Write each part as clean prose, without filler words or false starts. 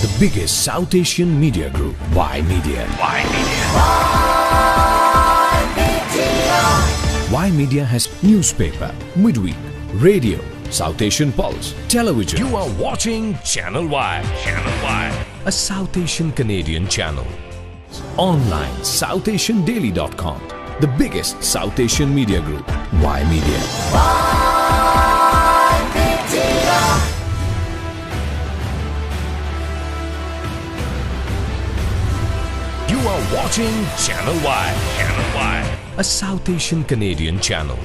the biggest South Asian media group, Y Media. Y Media has newspaper, midweek, radio, South Asian Pulse, television. You are watching Channel Y. A South Asian Canadian channel. Online, SouthAsianDaily.com. The biggest South Asian media group, Y Media. You are watching Channel Y. A South Asian Canadian channel.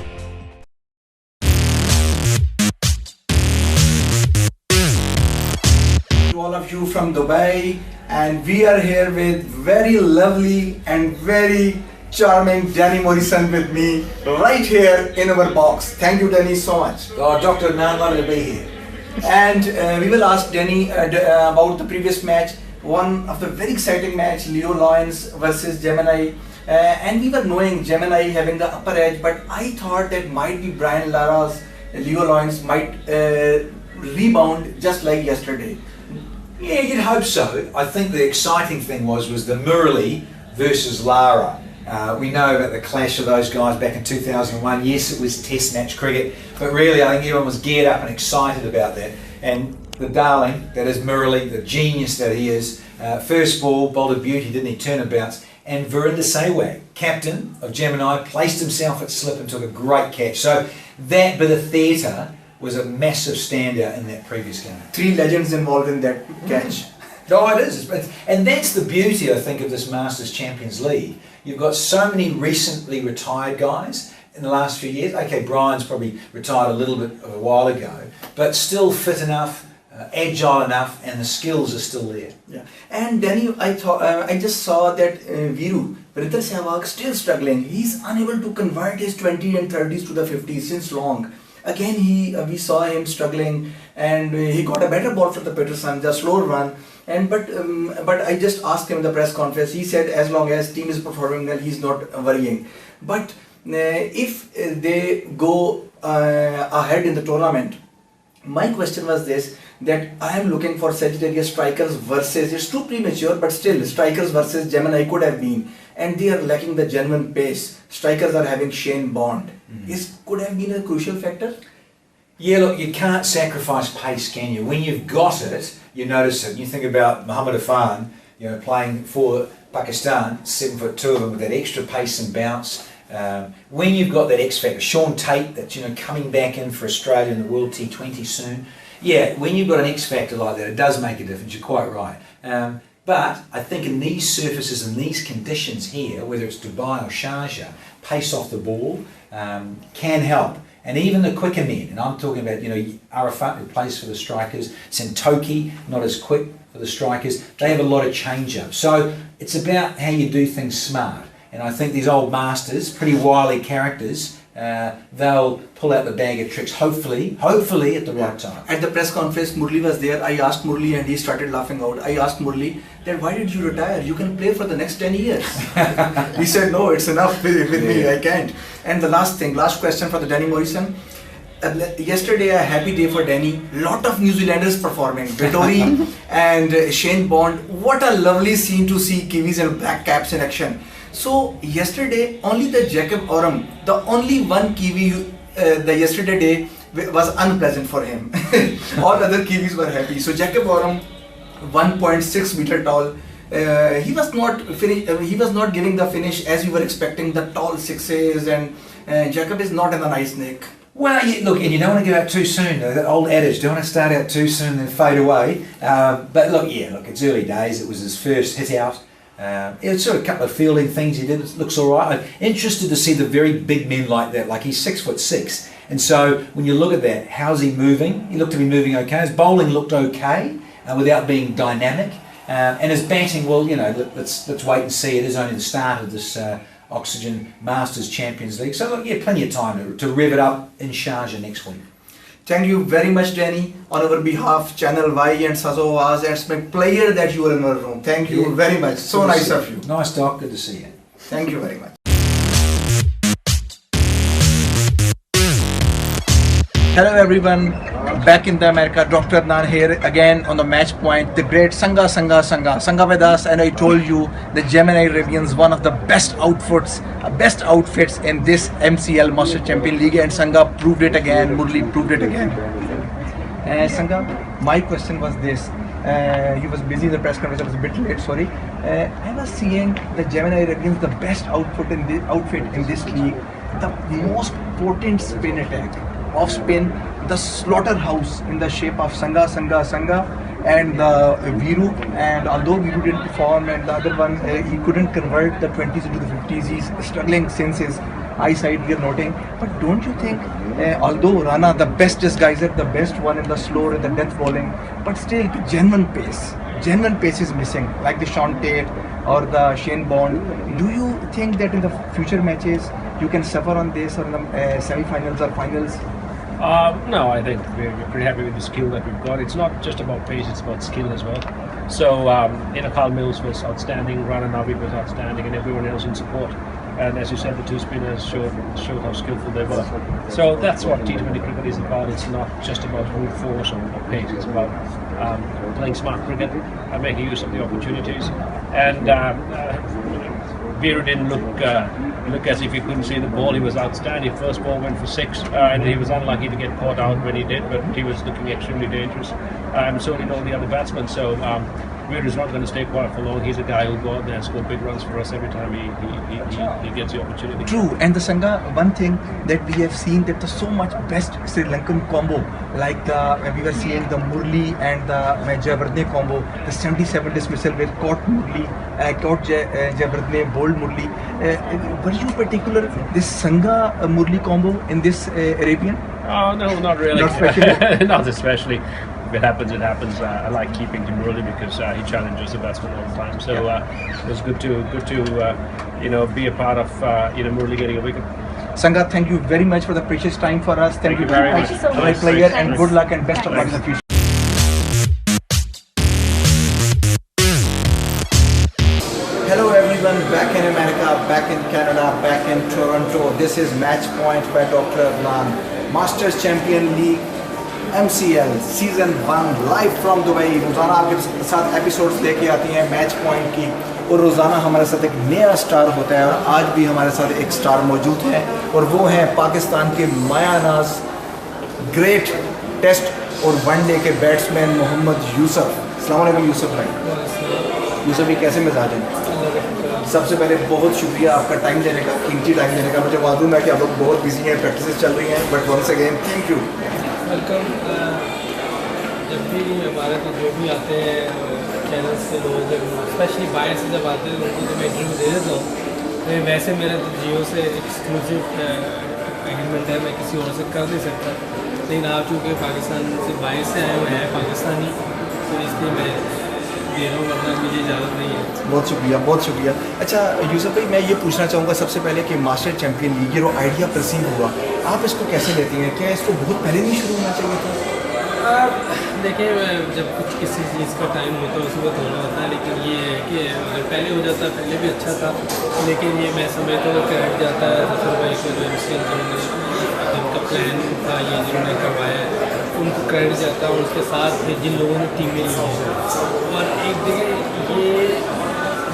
To all of you from Dubai, and we are here with very lovely and very charming Danny Morrison with me right here in our box. Thank you, Danny, so much. Oh, Dr. Adnan, lovely to be here. And we will ask Danny about the previous match, one of the very exciting match, Leo Lions versus Gemini. And we were knowing Gemini having the upper edge, but I thought that might be Brian Lara's Leo Lions might rebound just like yesterday. Yeah, you'd hope so. I think the exciting thing was the Murali versus Lara. We know about the clash of those guys back in 2001. Yes, it was test match cricket, but really I think everyone was geared up and excited about that. And the darling, that is Murali, the genius that he is, first ball, bowled a beauty, didn't he, turnabout. And Virender Sehwag, captain of Gemini, placed himself at slip and took a great catch. So that bit of theatre was a massive standout in that previous game. Three legends involved in that catch. Oh, it is. And that's the beauty, I think, of this Masters Champions League. You've got so many recently retired guys in the last few years. Okay, Brian's probably retired a little bit a while ago, but still fit enough, agile enough, and the skills are still there. Yeah. And Danny, I just saw that Virender Sehwag still struggling. He's unable to convert his 20 and 30s to the 50s since long. Again, we saw him struggling, and he got a better ball from the Peterson, the slower run. But I just asked him in the press conference. He said as long as team is performing well, he's not worrying. But if they go ahead in the tournament, my question was this: that I am looking for Sagittarius strikers versus, it's too premature, but still strikers versus Gemini could have been, and they are lacking the genuine pace. Strikers are having Shane Bond. Could have been a crucial factor. Yeah, look, you can't sacrifice pace, can you? When you've got it, you notice it. You think about Muhammad Irfan, playing for Pakistan, 7'2" of him with that extra pace and bounce. When you've got that X factor, Sean Tate, that's coming back in for Australia in the World T20 soon. Yeah, when you've got an X factor like that, it does make a difference. You're quite right. But I think in these surfaces and these conditions here, whether it's Dubai or Sharjah, pace off the ball can help. And even the quicker men, and I'm talking about, Arafat, who plays for the strikers, Santoki, not as quick for the strikers, they have a lot of change-up. So it's about how you do things smart. And I think these old masters, pretty wily characters, they'll pull out the bag of tricks, hopefully at the right time. At the press conference, Murali was there. I asked Murali and he started laughing out. I asked Murali, then why did you retire? You can play for the next 10 years. He said, no, it's enough with me, I can't. And the last question for the Danny Morrison. Yesterday, a happy day for Danny. Lot of New Zealanders performing. Vettori and Shane Bond. What a lovely scene to see Kiwis and black caps in action. So yesterday, only the Jacob Oram, the only one Kiwi the yesterday day was unpleasant for him. All other Kiwis were happy. So Jacob Oram, 1.6 meter tall, he was not giving the finish as we were expecting, the tall sixes, and Jacob is not in the nice nick. Well, look, and you don't want to go out too soon. That old adage, don't want to start out too soon and then fade away. But look, it's early days. It was his first hit out. It was sort of a couple of fielding things he did. It looks all right. I'm interested to see the very big men like that. Like, he's 6'6", and so when you look at that, how's he moving? He looked to be moving okay. His bowling looked okay without being dynamic, and his batting. Well, let's wait and see. It is only the start of this Oxygen Masters Champions League. So look, plenty of time to rev it up in Sharjah next week. Thank you very much, Danny, on our behalf, Channel Y and Sazo Awaz. It's my pleasure that you are in our room. Thank you very much. So nice of you. Nice, Doc. Good to see you. Thank you very much. Hello everyone. back in the America. Dr. Adnan here again on the match point. The great Sangha with us, and I told you the Gemini Arabians, one of the best outfits in this MCL Master Champion League, and Sangha proved it again. Murli proved it again. Sangha, my question was this. He was busy in the press conference. I was a bit late. Sorry. I was seeing the Gemini Arabians, the best outfit in this league, the most potent spin attack. Off spin, the slaughterhouse in the shape of Sangha, and Viru. And although Viru didn't perform, and the other one he couldn't convert the 20s into the 50s, he's struggling since his eyesight, we are noting. But don't you think, although Rana, the best disguiser, the best one in the slow and the death bowling, but still the genuine pace is missing, like the Sean Tate or the Shane Bond. Do you think that in the future matches you can suffer on this, or in the semi-finals or finals? No, I think we're pretty happy with the skill that we've got. It's not just about pace, it's about skill as well. So, Carl Mills was outstanding, Rana Navid was outstanding, and everyone else in support. And as you said, the two spinners showed how skillful they were. So that's what T20 cricket is about. It's not just about brute force or pace. It's about playing smart cricket and making use of the opportunities. And Viru didn't look as if he couldn't see the ball. He was outstanding. First ball went for 6, and he was unlucky to get caught out when he did, but he was looking extremely dangerous. So did all the other batsmen. So Viru is not going to stay quiet for long. He's a guy who'll go out there and score big runs for us every time he gets the opportunity. True, and the Sangha, one thing that we have seen, that there's so much best Sri Lankan combo, like we were seeing the Murli and the Jayawardene combo, the 77 dismissal with caught Jayawardene, bowled Murli. Were you particular this Sangha Murli combo in this Arabian? Oh no, not really. Not especially. Not especially. If it happens, it happens. I like keeping Tim Murli because he challenges the batsman all the time. So it was good to be a part of Murli getting a wicket. Sangha, thank you very much for the precious time for us. Thank you very much. Thank you so My much. player, Thanks. and good luck and best of luck in the future. Hello everyone, back in America, back in Canada, back in Toronto. This is Match Point by Dr. Adnan. Masters Champion League MCL Season 1 live from Dubai. रोज़ाना आपके साथ episodes लेके आती हैं match point की, और रोज़ाना हमारे साथ एक नया स्टार होता है, और आज भी हमारे साथ एक स्टार मौजूद है, और वो हैं पाकिस्तान के मायानाज ग्रेट टेस्ट और वनडे के बैट्समैन मोहम्मद यूसुफ। अस्सलाम वालेकुम यूसुफ भाई। यूसुफ भाई, कैसे मिजाज हैं? सबसे पहले बहुत शुक्रिया आपका टाइम देने का, कीमती टाइम देने का। मुझे मालूम है कि आप लोग बहुत बिजी हैं, प्रैक्टिस चल रही हैं, but once again thank you. Welcome. जब भी हमारे तो जो भी आते हैं चैनल्स से लोग, स्पेशली बाहर से जब आते हैं उनको तो मैं इंटरव्यू दे देता हूँ। तो वैसे मेरा तो जियो से एक्सक्लूसिव एग्रीमेंट है, मैं किसी और से कर नहीं सकता, लेकिन आप चूँकि पाकिस्तान से बाहर से आए हुए हैं पाकिस्तानी, तो इसलिए मैं दे रहा हूँ, वरना मुझे इजाज़त नहीं है। बहुत शुक्रिया, बहुत शुक्रिया। अच्छा यूसुफ भाई, मैं ये पूछना चाहूँगा सबसे पहले कि मास्टर चैंपियन लीग ये जो आइडिया परसीव हुआ, आप इसको कैसे लेती हैं? क्या इसको बहुत पहले नहीं शुरू होना चाहिए था? देखिए, जब कुछ किसी चीज़ का टाइम होता है उसी वक्त होना होता है, लेकिन ये है कि अगर पहले हो जाता पहले भी अच्छा था, लेकिन ये मैं समझता हूँ क्रेडिट जाता है जफर भाई को, जो जिनका प्लान था ये जिन्होंने करवाया है, उनको क्रेडिट जाता है, और उसके साथ जिन लोगों ने टीमें ली हैं। और एक जगह ये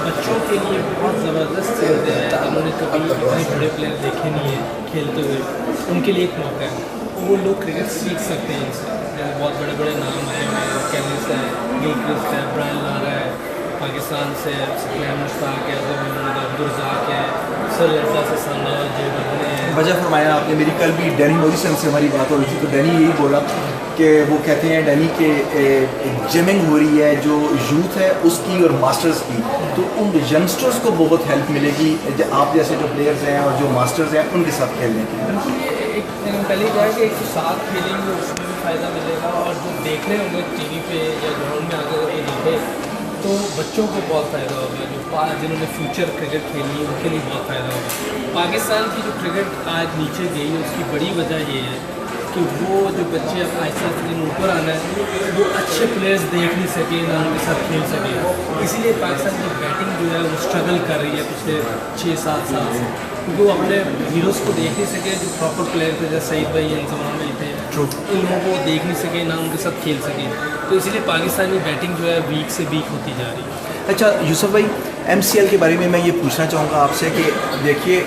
बच्चों के लिए बहुत ज़बरदस्त चीज़ है, जिन्होंने कभी इतने बड़े प्लेयर देखे नहीं हैं खेलते हुए, उनके लिए एक मौका है। वो लोग क्रिकेट सीख सकते हैं इनसे। बहुत बड़े बड़े नाम आए हुए हैं, कैनिस है, गिलक्रिस्ट है, ब्रायन लारा है, पाकिस्तान से सुफियान मुश्ताक है, अब्दुर्रज़ाक है, श्रीलंका से सना जयवर्धने है। वजह फरमाया आपने। मेरी कल भी डैनी मॉरिसन से हमारी बात हो रही थी, तो डैनी यही बोला कि वो कहते हैं डैनी के जिमिंग हो रही है जो यूथ है उसकी और मास्टर्स की, तो उन यंगस्टर्स को बहुत हेल्प मिलेगी आप जैसे जो प्लेयर्स हैं और जो मास्टर्स हैं उनके साथ खेलने की। बिल्कुल, ये एक पहले क्या है कि एक साथ खेलेंगे उसमें भी फ़ायदा मिलेगा, और जो देख रहे होंगे टीवी पे या ग्राउंड में आकर ये देखे तो बच्चों को बहुत फ़ायदा होगा, जो जिन्होंने फ्यूचर क्रिकेट खेली है उनके लिए बहुत फ़ायदा होगा। पाकिस्तान की जो क्रिकेट आज नीचे गई है उसकी बड़ी वजह ये है कि वो जो बच्चे अब आहिस्ता आहिस्ता ऊपर आना है वो अच्छे प्लेयर्स देख नहीं सके ना उनके साथ खेल सके, इसीलिए पाकिस्तान की बैटिंग जो है वो स्ट्रगल कर रही है पिछले 6-7 साल से, क्योंकि वो अपने हीरोज़ को देख नहीं सके जो प्रॉपर प्लेयर थे, जैसे सईद भाई इंजमाम भाई थे, इन लोगों को देख नहीं सके ना उनके साथ खेल सके, तो इसीलिए पाकिस्तानी बैटिंग जो है वीक से वीक होती जा रही है। अच्छा यूसुफ भाई, MCL के बारे में मैं ये पूछना चाहूँगा आपसे कि देखिए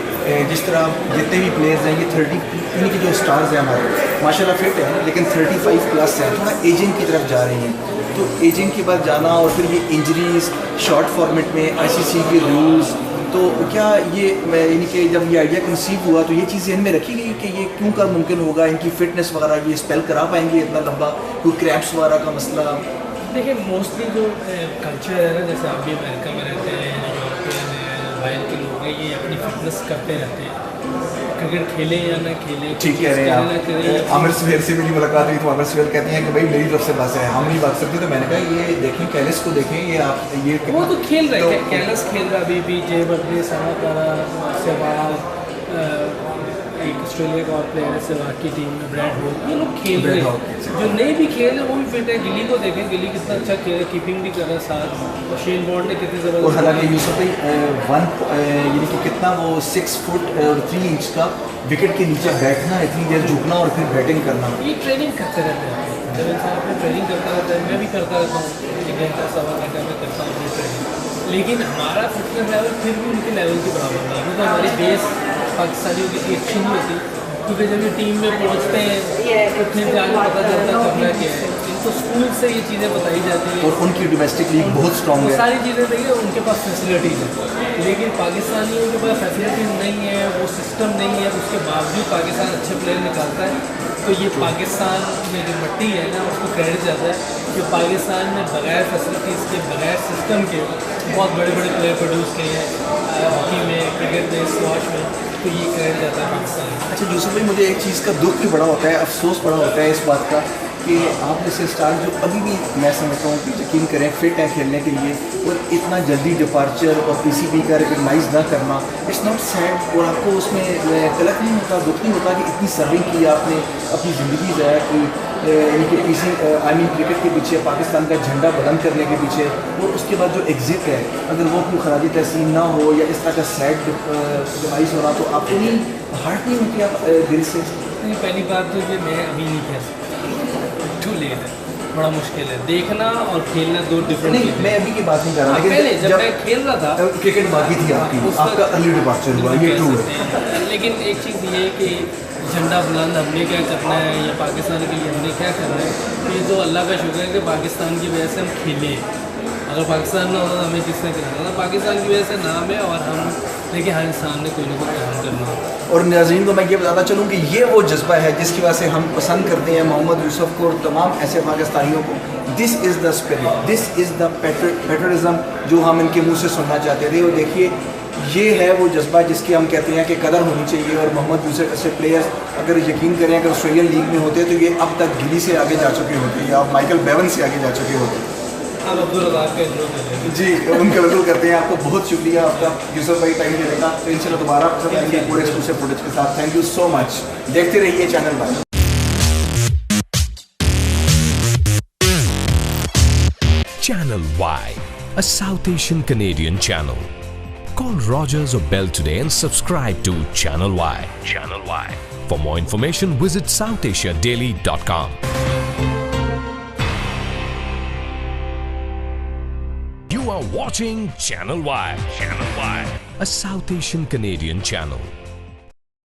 जिस तरह जितने भी प्लेयर्स हैं ये 30 इनकी जो स्टार्स हैं हमारे माशाल्लाह फिट हैं, लेकिन 35 प्लस हैं, थोड़ा एजिंग की तरफ जा रही हैं, तो एजिंग के बाद जाना और फिर ये इंजरीज शॉर्ट फॉर्मेट में ICC के रूल्स, तो क्या ये यानी कि जब ये आइडिया कंसीव हुआ तो ये चीज़ ध्यान में रखी गई कि ये क्यों कर मुमकिन होगा, इनकी फिटनेस वगैरह ये स्पेल करा पाएंगे इतना लंबा, कोई क्रैम्प्स वगैरह का मसला? देखिए मोस्टली जो कल्चर है ना, जैसे आप भी अमेरिका में रहते हैं, यूरोपियन है, बाहर के लोग हैं, ये अपनी फिटनेस करते रहते हैं, क्रिकेट खेलें या ना खेलें, ठीक कह रहे हैं आप। आमिर सुहेल से मेरी मुलाकात हुई तो आमिर सुहेल कहते हैं कि भाई मेरी तरफ से बस है, हम नहीं भाग सकते, तो मैंने कहा ये देखें कैलिस को देखें, ये आप ये वो तो खेल रहे हैं, कैलिस खेल रहा अभी भी, जे बर्डे सना करा सहवाग, एक ऑस्ट्रेलिया का और प्लेयर है सहवाग की टीम में ब्रैड हॉक, ये लोग खेल रहे हैं, जो नहीं भी खेल रहे वो भी फिट है। गिली को देखें, गिली कितना अच्छा खेल रहा है, कीपिंग भी कर रहा है साथ, और शेन बॉन्ड ने कितनी और ज़बरदस्त, हालांकि यूसुफ भाई यानी कि कितना वो 6 फुट और 3 इंच का विकेट के नीचे बैठना, इतनी देर झुकना और फिर बैटिंग करना, ये ट्रेनिंग करते रहते हैं, जब इंसान अपनी ट्रेनिंग करता रहता है, मैं भी करता रहता हूँ, 1 घंटा 1.25 घंटा में करता हूँ अपनी ट्रेनिंग, लेकिन हमारा फिटनेस लेवल फिर भी उनके लेवल के बराबर नहीं है, क्योंकि हमारी बेस पाकिस्तानियों की इतनी अच्छी नहीं होती, क्योंकि जब ये टीम में पहुँचते हैं तो फिर जाके पता चलता है करना क्या है, इनको स्कूल से ये चीज़ें बताई जाती हैं, और उनकी डोमेस्टिक लीग बहुत स्ट्रॉन्ग वो है, सारी चीज़ें देखिए उनके पास फैसिलिटीज़ है, लेकिन पाकिस्तानियों के पास फैसिलिटीज़ नहीं है, वो सिस्टम नहीं है, उसके बावजूद पाकिस्तान अच्छे प्लेयर निकालता है, तो ये पाकिस्तान में जो मिट्टी है ना उसको क्रेडिट जाता है कि पाकिस्तान में बगैर फैसिलिटीज़ के, बगैर सिस्टम के बहुत बड़े बड़े प्लेयर प्रोड्यूस किए हैं, हॉकी में, क्रिकेट में, स्क्वॉश में, तो ये क्रेडिट जाता है पाकिस्तान। अच्छा यूसुफ भाई, मुझे एक चीज़ का दुख भी बड़ा होता है, अफसोस बड़ा होता है इस बात का कि आप जैसे स्टार जो अभी भी मैं समझता हूँ कि यकीन करें फिट है खेलने के लिए, और इतना जल्दी डिपार्चर और PCB का रिकगनाइज ना करना, इट्स नॉट सैड, और आपको उसमें गलत नहीं होता, दुख नहीं होता कि इतनी सर्विंग की आपने, अपनी ज़िंदगी ज़ाया की, यानी कि क्रिकेट के पीछे पाकिस्तान का झंडा बुलंद करने के पीछे, और उसके बाद जो एग्जिट है अगर वो कोई खराजी तहसीन ना हो या इस तरह का सैड डिवाइस होना, तो आपको नहीं हार्ट नहीं होती आप दिल से? नहीं, पहली बात तो ये मैं अभी नहीं कह सकता, टू लेट है, बड़ा मुश्किल है, देखना और खेलना दो डिफरेंट नहीं, मैं अभी की बात नहीं कर रहा, हाँ, पहले जब मैं खेल रहा था क्रिकेट बाकी थी आपकी, आपका अर्ली डिपार्चर हुआ, ये ट्रू है, लेकिन एक चीज़ ये है कि झंडा बुलंद हमने क्या करना है या पाकिस्तान के लिए हमने क्या करना है, तो ये तो अल्लाह का शुक्र है कि पाकिस्तान की वजह से हम खेले, अगर पाकिस्तान ना होता तो हमें किसने खिलाना था, पाकिस्तान की वजह से नाम है, और हम देखिए हर इंसान ने कोई ना कोई काम करना होता है। और नाज़रीन को मैं ये बताता चलूँ कि ये वो जज्बा है जिसकी वजह से हम पसंद करते हैं मोहम्मद यूसुफ को और तमाम ऐसे पाकिस्तानियों को। This is the spirit, this is the patriotism जो हम इनके मुंह से सुनना चाहते थे, और देखिए ये है वो जज्बा जिसकी हम कहते हैं कि कदर होनी चाहिए। और मोहम्मद यूसुफ ऐसे प्लेयर्स अगर यकीन करें अगर ऑस्ट्रेलियन लीग में होते तो ये अब तक गिली से आगे जा चुके होते या माइकल बेवन से आगे जा चुके होते। अब अब्दुल रज़ाक का इंट्रो करेंगे जी, उनका बिल्कुल करते हैं। आपको बहुत शुक्रिया आपका यूसुफ भाई टाइम देने का। तो इंशाल्लाह दोबारा पसंद आएंगे पूरे एक्सक्लूसिव फुटेज के साथ। Thank you so much. देखते रहिए channel Y. Channel Y, a South Asian Canadian channel. Call Rogers or Bell today and subscribe to Channel Y. Channel Y. For more information, visit southasiadaily.com. You are watching Channel Y. Channel Y, a South Asian Canadian channel.